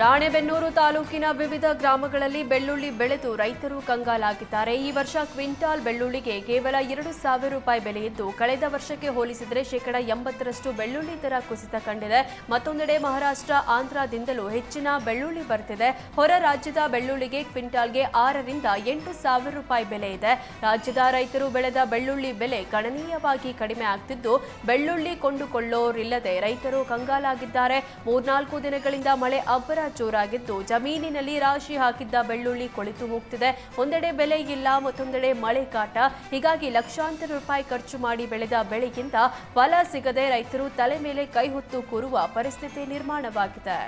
ರಾಣೆಬೆನ್ನೂರು ತಾಲೂಕಿನ ವಿವಿಧ ಗ್ರಾಮಗಳಲ್ಲಿ ಬೆಳ್ಳುಳ್ಳಿ ಬೆಳೆದು ರೈತರು ಕಂಗಾಲಾಗಿದ್ದಾರೆ. ಈ ವರ್ಷ ಕ್ವಿಂಟಾಲ್ ಬೆಳ್ಳುಳ್ಳಿಗೆ ಕೇವಲ 2,000 ರೂಪಾಯಿ ಬೆಲೆಯಿದ್ದು ಕಳೆದ ವರ್ಷಕ್ಕೆ ಹೋಲಿಸಿದರೆ ಶೇಕಡಾ 80ರಷ್ಟು ಬೆಳ್ಳುಳ್ಳಿ ದರ ಕುಸಿತ ಕಂಡಿದೆ. ಮತ್ತೊಂದೆಡೆ ಮಹಾರಾಷ್ಟ್ರ, ಆಂಧ್ರದಿಂದಲೂ ಹೆಚ್ಚಿನ ಬೆಳ್ಳುಳ್ಳಿ ಬರ್ತಿದೆ. ಹೊರ ರಾಜ್ಯದ ಬೆಳ್ಳುಳ್ಳಿಗೆ ಕ್ವಿಂಟಾಲ್ಗೆ 6ರಿಂದ 8,000 ರೂಪಾಯಿ ಬೆಲೆ ಇದೆ. ರಾಜ್ಯದ ರೈತರು ಬೆಳೆದ ಬೆಳ್ಳುಳ್ಳಿ ಬೆಲೆ ಗಣನೀಯವಾಗಿ ಕಡಿಮೆ ಆಗ್ತಿದ್ದು ಬೆಳ್ಳುಳ್ಳಿ ಕೊಂಡುಕೊಳ್ಳೋರಿಲ್ಲದೆ ರೈತರು ಕಂಗಾಲಾಗಿದ್ದಾರೆ. 3-4 ದಿನಗಳಿಂದ ಮಳೆ ಅಬ್ಬರ ಜೋರಾಗಿದ್ದು ಜಮೀನಿನಲ್ಲಿ ರಾಶಿ ಹಾಕಿದ್ದ ಬೆಳ್ಳುಳ್ಳಿ ಕೊಳೆತು ಹೋಗ್ತಿದೆ. ಒಂದೆಡೆ ಬೆಲೆ ಇಲ್ಲ, ಮತ್ತೊಂದೆಡೆ ಮಳೆ ಕಾಟ. ಹೀಗಾಗಿ ಲಕ್ಷಾಂತರ ರೂಪಾಯಿ ಖರ್ಚು ಮಾಡಿ ಬೆಳೆದ ಬೆಳೆಗಿಂತ ಫಲ ಸಿಗದೆ ರೈತರು ತಲೆ ಮೇಲೆ ಕೈ ಹೊತ್ತು ಕೂರುವ ಪರಿಸ್ಥಿತಿ ನಿರ್ಮಾಣವಾಗಿದೆ.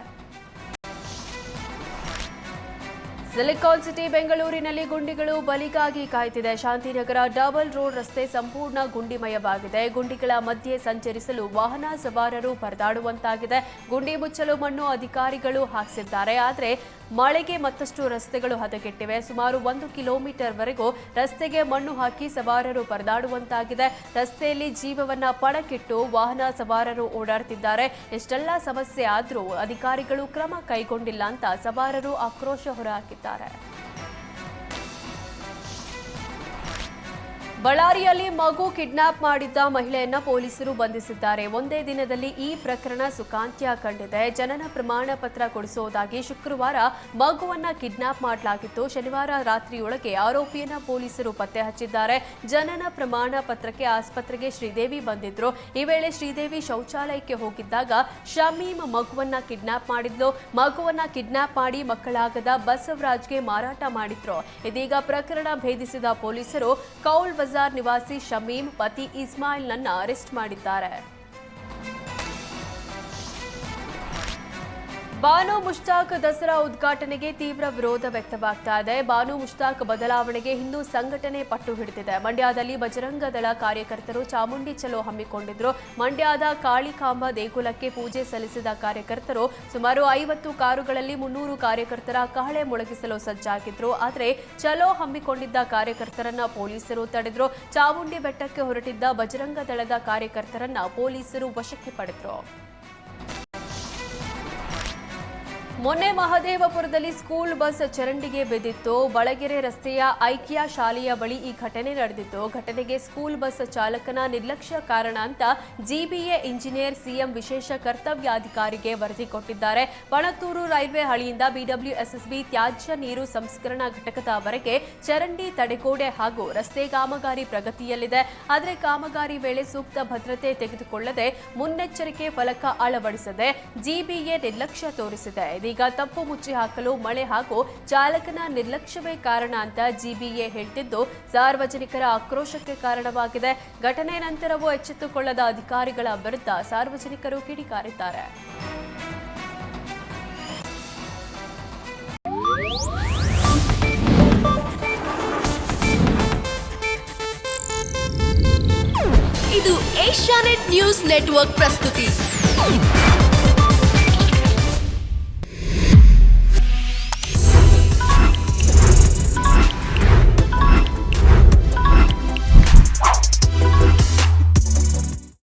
ಸಿಲಿಕಾನ್ ಸಿಟಿ ಬೆಂಗಳೂರಿನಲ್ಲಿ ಗುಂಡಿಗಳು ಬಲಿಗಾಗಿ ಕಾಯ್ತಿದೆ. ಶಾಂತಿನಗರ ಡಬಲ್ ರೋಡ್ ರಸ್ತೆ ಸಂಪೂರ್ಣ ಗುಂಡಿಮಯವಾಗಿದೆ. ಗುಂಡಿಗಳ ಮಧ್ಯೆ ಸಂಚರಿಸಲು ವಾಹನ ಸವಾರರು ಪರದಾಡುವಂತಾಗಿದೆ. ಗುಂಡಿ ಮುಚ್ಚಲು ಮಣ್ಣು ಅಧಿಕಾರಿಗಳು ಹಾಕಿಸಿದ್ದಾರೆ. ಆದರೆ ಮಳೆಗೆ ಮತ್ತಷ್ಟು ರಸ್ತೆಗಳು ಹದಗೆಟ್ಟಿವೆ. ಸುಮಾರು 1 ಕಿಲೋಮೀಟರ್ ವರೆಗೂ ರಸ್ತೆಗೆ ಮಣ್ಣು ಹಾಕಿ ಸವಾರರು ಪರದಾಡುವಂತಾಗಿದೆ. ರಸ್ತೆಯಲ್ಲಿ ಜೀವವನ್ನ ಪಣಕ್ಕಿಟ್ಟು ವಾಹನ ಸವಾರರು ಓಡಾಡುತ್ತಿದ್ದಾರೆ. ಇಷ್ಟೆಲ್ಲ ಸಮಸ್ಯೆ ಆದರೂ ಅಧಿಕಾರಿಗಳು ಕ್ರಮ ಕೈಗೊಂಡಿಲ್ಲ ಅಂತ ಸವಾರರು ಆಕ್ರೋಶ ಹೊರಹಾಕಿದ್ದಾರೆ. ಬಳ್ಳಾರಿಯಲ್ಲಿ ಮಗು ಕಿಡ್ನಾಪ್ ಮಾಡಿದ್ದ ಮಹಿಳೆಯನ್ನ ಪೊಲೀಸರು ಬಂಧಿಸಿದ್ದಾರೆ. ಒಂದೇ ದಿನದಲ್ಲಿ ಈ ಪ್ರಕರಣ ಸುಖಾಂತ್ಯ ಕಂಡಿದೆ. ಜನನ ಪ್ರಮಾಣ ಪತ್ರ ಕೊಡಿಸುವುದಾಗಿ ಶುಕ್ರವಾರ ಮಗುವನ್ನ ಕಿಡ್ನಾಪ್ ಮಾಡಲಾಗಿತ್ತು. ಶನಿವಾರ ರಾತ್ರಿಯೊಳಗೆ ಆರೋಪಿಯನ್ನ ಪೊಲೀಸರು ಪತ್ತೆ ಹಚ್ಚಿದ್ದಾರೆ. ಜನನ ಪ್ರಮಾಣ ಪತ್ರಕ್ಕೆ ಆಸ್ಪತ್ರೆಗೆ ಶ್ರೀದೇವಿ ಬಂದಿದ್ರು. ಈ ವೇಳೆ ಶ್ರೀದೇವಿ ಶೌಚಾಲಯಕ್ಕೆ ಹೋಗಿದ್ದಾಗ ಶಮೀಮ್ ಮಗುವನ್ನ ಕಿಡ್ನಾಪ್ ಮಾಡಿದ್ಲು. ಮಗುವನ್ನ ಕಿಡ್ನಾಪ್ ಮಾಡಿ ಮಕ್ಕಳಾಗದ ಬಸವರಾಜ್ಗೆ ಮಾರಾಟ ಮಾಡಿದ್ರು. ಇದೀಗ ಪ್ರಕರಣ ಭೇದಿಸಿದ ಪೊಲೀಸರು ಕೌಲ್ ಬಜಾರ್ ನಿವಾಸಿ ಶಮೀಮ್ ಪತಿ ಇಸ್ಮಾಯಿಲ್ನನ್ನ ಅರೆಸ್ಟ್ ಮಾಡಿದ್ದಾರೆ. ಬಾನು ಮುಷ್ತಾಕ್ ದಸರಾ ಉದ್ಘಾಟನೆಗೆ ತೀವ್ರ ವಿರೋಧ ವ್ಯಕ್ತವಾಗ್ತಾ ಇದೆ. ಬಾನು ಮುಷ್ತಾಕ್ ಬದಲಾವಣೆಗೆ ಹಿಂದೂ ಸಂಘಟನೆ ಪಟ್ಟು ಹಿಡಿದಿದೆ. ಮಂಡ್ಯದಲ್ಲಿ ಬಜರಂಗ ದಳ ಕಾರ್ಯಕರ್ತರು ಚಾಮುಂಡಿ ಚಲೋ ಹಮ್ಮಿಕೊಂಡಿದ್ರು. ಮಂಡ್ಯದ ಕಾಳಿಕಾಂಬ ದೇಗುಲಕ್ಕೆ ಪೂಜೆ ಸಲ್ಲಿಸಿದ ಕಾರ್ಯಕರ್ತರು ಸುಮಾರು 50 ಕಾರುಗಳಲ್ಲಿ 300 ಕಾರ್ಯಕರ್ತರ ಕಹಳೆ ಮೊಳಗಿಸಲು ಸಜ್ಜಾಗಿದ್ರು. ಆದರೆ ಚಲೋ ಹಮ್ಮಿಕೊಂಡಿದ್ದ ಕಾರ್ಯಕರ್ತರನ್ನ ಪೊಲೀಸರು ತಡೆದ್ರು. ಚಾಮುಂಡಿ ಬೆಟ್ಟಕ್ಕೆ ಹೊರಟಿದ್ದ ಬಜರಂಗ ದಳದ ಕಾರ್ಯಕರ್ತರನ್ನ ಪೊಲೀಸರು ವಶಕ್ಕೆ ಪಡೆದ್ರು. ಮೊನ್ನೆ ಮಹದೇವಪುರದಲ್ಲಿ ಸ್ಕೂಲ್ ಬಸ್ ಚರಂಡಿಗೆ ಬಿದ್ದಿತ್ತು. ಬಳಗೆರೆ ರಸ್ತೆಯ ಐಕ್ಯ ಶಾಲೆಯ ಬಳಿ ಈ ಘಟನೆ ನಡೆದಿತ್ತು. ಘಟನೆಗೆ ಸ್ಕೂಲ್ ಬಸ್ ಚಾಲಕನ ನಿರ್ಲಕ್ಷ್ಯ ಕಾರಣ ಅಂತ ಜಿಬಿಎ ಇಂಜಿನಿಯರ್ ಸಿಎಂ ವಿಶೇಷ ಕರ್ತವ್ಯಾಧಿಕಾರಿಗೆ ವರದಿ ಕೊಟ್ಟಿದ್ದಾರೆ. ಪಣತ್ತೂರು ರೈಲ್ವೆ ಹಳಿಯಿಂದ ಬಿಡಬ್ಲ್ಯೂಎಸ್ಎಸ್ಬಿ ತ್ಯಾಜ್ಯ ನೀರು ಸಂಸ್ಕರಣಾ ಘಟಕದವರೆಗೆ ಚರಂಡಿ, ತಡೆಗೋಡೆ ಹಾಗೂ ರಸ್ತೆ ಕಾಮಗಾರಿ ಪ್ರಗತಿಯಲ್ಲಿದೆ. ಆದರೆ ಕಾಮಗಾರಿ ವೇಳೆ ಸೂಕ್ತ ಭದ್ರತೆ ತೆಗೆದುಕೊಳ್ಳದೆ ಮುನ್ನೆಚ್ಚರಿಕೆ ಫಲಕ ಅಳವಡಿಸದೆ ಜಿಬಿಎ ನಿರ್ಲಕ್ಷ್ಯ ತೋರಿಸಿದೆ. ಈಗ ತಪ್ಪು ಮುಚ್ಚಿ ಹಾಕಲು ಮಳೆ ಹಾಗೂ ಚಾಲಕನ ನಿರ್ಲಕ್ಷ್ಯವೇ ಕಾರಣ ಅಂತ ಜಿಬಿಎ ಹೇಳ್ತಿದ್ದು ಸಾರ್ವಜನಿಕರ ಆಕ್ರೋಶಕ್ಕೆ ಕಾರಣವಾಗಿದೆ. ಘಟನೆ ನಂತರವೂ ಎಚ್ಚೆತ್ತುಕೊಳ್ಳದ ಅಧಿಕಾರಿಗಳ ವಿರುದ್ಧ ಸಾರ್ವಜನಿಕರು ಕಿಡಿಕಾರಿದ್ದಾರೆ. ಇದು ಏಷ್ಯಾನೆಟ್ ನ್ಯೂಸ್ ನೆಟ್ವರ್ಕ್ ಪ್ರಸ್ತುತಿ.